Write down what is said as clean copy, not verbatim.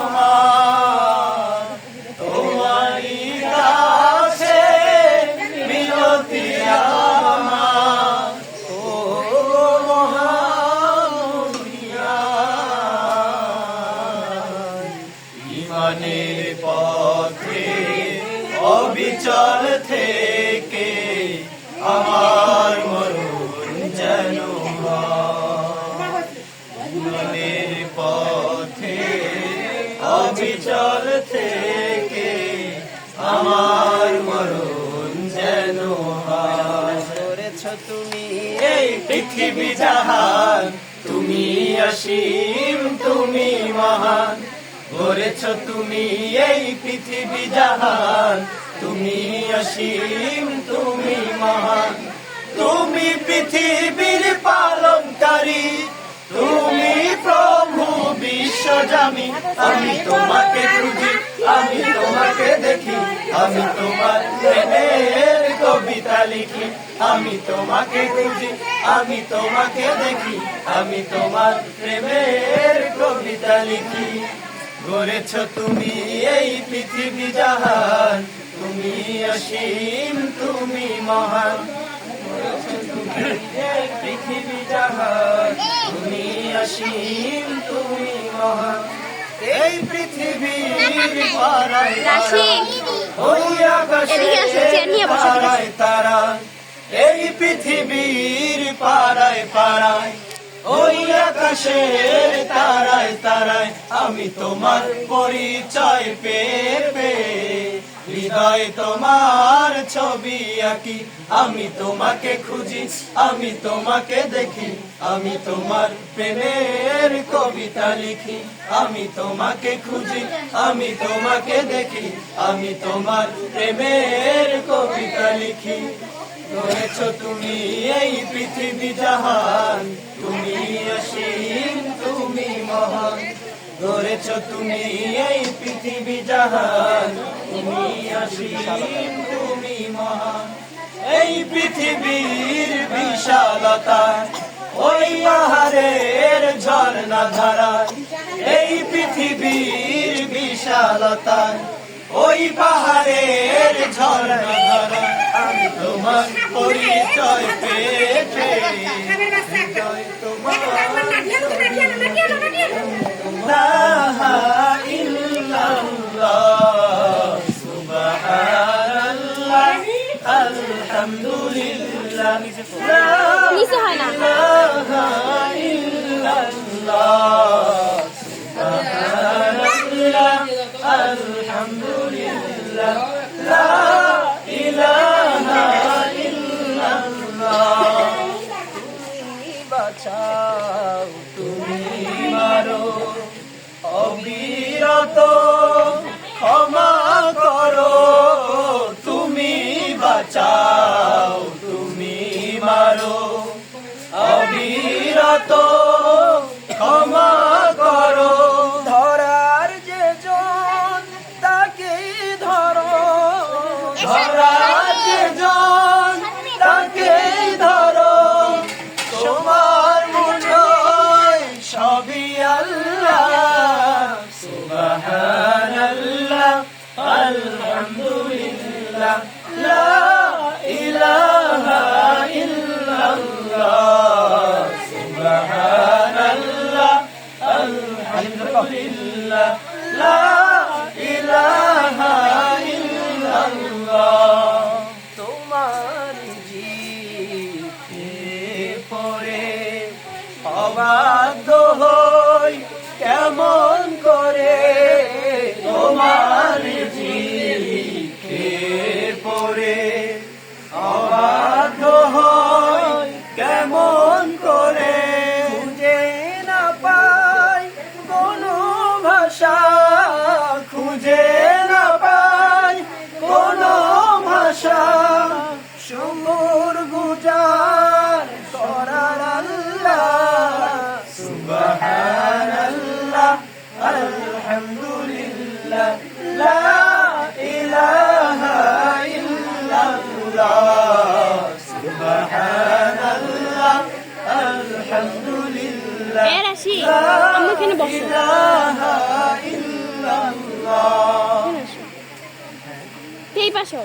আমার, তোমারই কাছে মিনতি আমার, ও মহামুনিয়া। ইমানের পথে অবিচল থেকে আমার মরণ যেন ইমানের পথে অবিচল থেকে আমার মরণ যেন করেছ তুমি এই পৃথিবী জাহান, তুমি অসীম তুমি মহান। গড়েছ তুমি এই পৃথিবী জাহান, তুমি অসীম তুমি মহান। তুমি পৃথিবীর পালনকারী, তুমি প্রভু বিশ্বজামি। আমি তোমাকে খুঁজি, আমি তোমাকে দেখি, আমি তোমার প্রেমের কবিতা লিখি। আমি তোমাকে খুঁজি, আমি তোমাকে দেখি, আমি তোমার প্রেমের কবিতা লিখি। গড়েছ তুমি এই পৃথিবী জাহান, তুমি অসীম তুমি মহান। গড়েছ তুমি এই পৃথিবী জাহান, তুমি অসীম তুমি মহান। এই পৃথিবীর পারায় তারা, ওই আকাশের পারায় তারা, এই পৃথিবীর পারায় পারায়, ওই আকাশের তারায় তারায় আমি তোমার পরিচয় পেয়ে পেয়ে হৃদয় তোমার ছবি আঁকি। আমি তোমাকে খুঁজি, আমি তোমাকে দেখি, আমি তোমার প্রেমের কবিতা লিখি। আমি তোমাকে খুঁজি, আমি তোমাকে দেখি, আমি তোমার প্রেমের কবিতা লিখি। গড়েছ তুমি এই পৃথিবী জাহান, তুমি অসীম তুমি মহান। গড়েছ তুমি এই পৃথিবী জাহান, তুমি অসীম তুমি মহান। এই পৃথিবীর বিশালতা, ওই পাহাড়ের ঝর্ণা ধারা, এই পৃথিবীর বিশালতা, ওই পাহাড়ের ঝর্ণা ধারা আমি তোমার পরিচয় পেয়ে পেয়ে তোমার সুবহানাল্লাহ আলহামদুলিল্লাহ নিচে হয় না সুবহানাল্লাহ আলহামদুলিল্লাহ লা ইলাহা ইল্লাল্লাহ। তুমি বাঁচাও তুমি মারো অবিরত ক্ষমা করো, তুমি বাঁচাও তুমি মারো অবিরত ক্ষমা করো। ধরার যে জন তাকেই ধরো, ধরার যে জন তাকেই ধরো। তোমার মুঠোয় সবই আল্লাহ, সুবহানাল্লাহ আলহামদুলিল্লাহ লা ইলাহা ইল্লাল্লাহ সুবহানাল্লাহ আলহামদুলিল্লাহ লা ইলাহা ইল্লাল্লাহ। তোমার জিকে পড়ে অবাধ্য হই কেমন করে, তোমার জিকে পড়ে অবাধ্য হই কেমন করে। খুঁজে না পাই কোনো ভাষা, খুঁজে না পাই কোনো ভাষা, সুমুর গুজার করার আল্লাহ, সুবহানাল্লাহ আলহামদুলিল্লাহ লা ইলাহা ইল্লাল্লাহ সুবহানাল্লাহ আলহামদুলিল্লাহ এর আসি আমরা এখানে বসো। লা ইলাহা এই পাশে